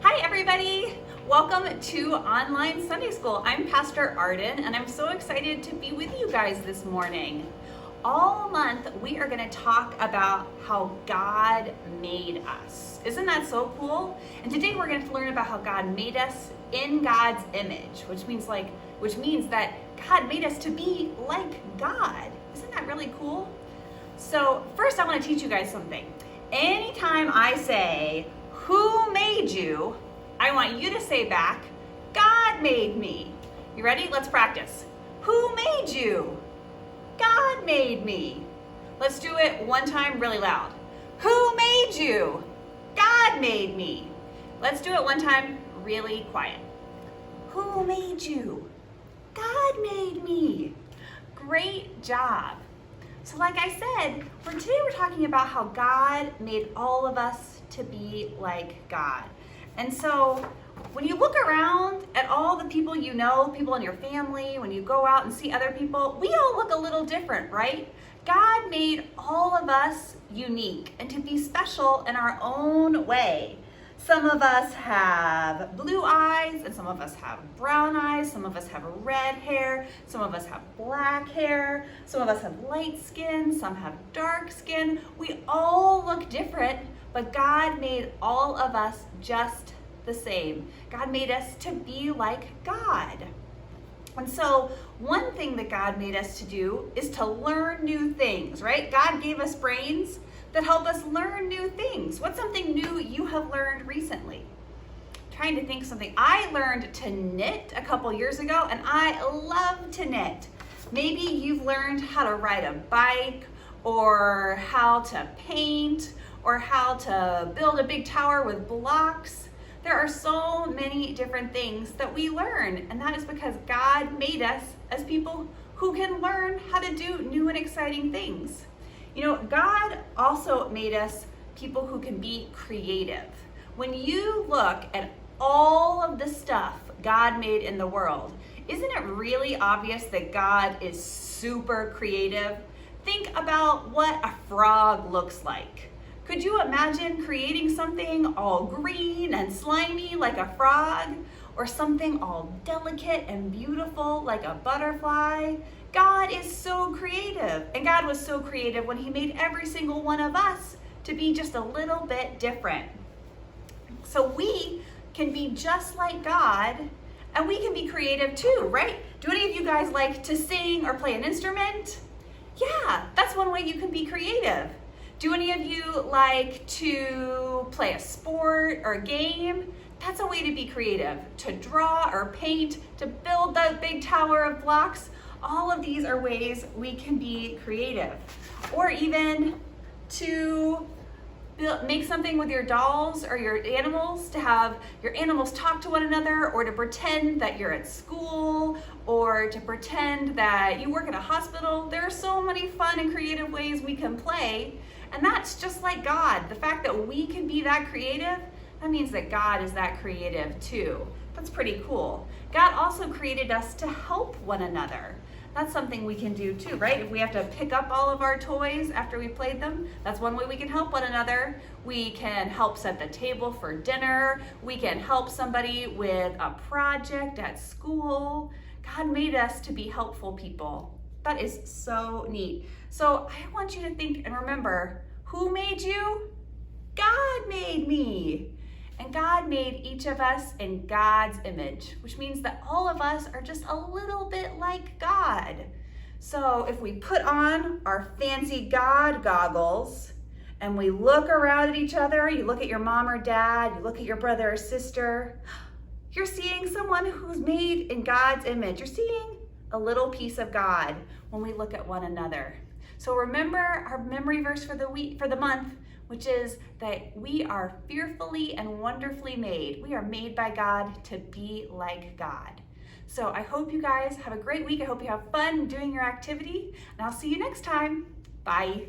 Hi everybody! Welcome to Online Sunday School. I'm Pastor Arden and I'm so excited to be with you guys this morning. All month we are going to talk about how God made us. Isn't that so cool? And today we're going to learn about how God made us in God's image, which means that God made us to be like God. Isn't that really cool? So first I want to teach you guys something. Anytime I say, "Who made you?" I want you to say back, "God made me." You ready? Let's practice. Who made you? God made me. Let's do it one time really loud. Who made you? God made me. Let's do it one time really quiet. Who made you? God made me. Great job. So like I said, today we're talking about how God made all of us to be like God. And so when you look around at all the people you know, people in your family, when you go out and see other people, we all look a little different, right? God made all of us unique and to be special in our own way. Some of us have blue eyes and some of us have brown eyes. Some of us have red hair. Some of us have black hair. Some of us have light skin. Some have dark skin. We all look different, but God made all of us just the same. God made us to be like God. And so one thing that God made us to do is to learn new things, right? God gave us brains that help us learn new things. What's something new you have learned recently? Trying to think something. I learned to knit a couple years ago and I love to knit. Maybe you've learned how to ride a bike or how to paint or how to build a big tower with blocks. There are so many different things that we learn, and that is because God made us as people who can learn how to do new and exciting things. You know, God also made us people who can be creative. When you look at all of the stuff God made in the world, isn't it really obvious that God is super creative? Think about what a frog looks like. Could you imagine creating something all green and slimy like a frog? Or something all delicate and beautiful like a butterfly? God is so creative. And God was so creative when He made every single one of us to be just a little bit different. So we can be just like God and we can be creative too, right? Do any of you guys like to sing or play an instrument? Yeah, that's one way you can be creative. Do any of you like to play a sport or a game? That's a way to be creative. To draw or paint, to build that big tower of blocks. All of these are ways we can be creative. Or even to make something with your dolls or your animals, to have your animals talk to one another, or to pretend that you're at school, or to pretend that you work at a hospital. There are so many fun and creative ways we can play. And that's just like God. The fact that we can be that creative, that means that God is that creative too. That's pretty cool. God also created us to help one another. That's something we can do too, right? If we have to pick up all of our toys after we played them, that's one way we can help one another. We can help set the table for dinner. We can help somebody with a project at school. God made us to be helpful people. That is so neat. So I want you to think and remember, who made you? God made me. And God made each of us in God's image, which means that all of us are just a little bit like God. So if we put on our fancy God goggles and we look around at each other, you look at your mom or dad, you look at your brother or sister, you're seeing someone who's made in God's image. You're seeing a little piece of God when we look at one another. So remember our memory verse for the month, which is that we are fearfully and wonderfully made. We are made by God to be like God. So I hope you guys have a great week. I hope you have fun doing your activity, and I'll see you next time. Bye.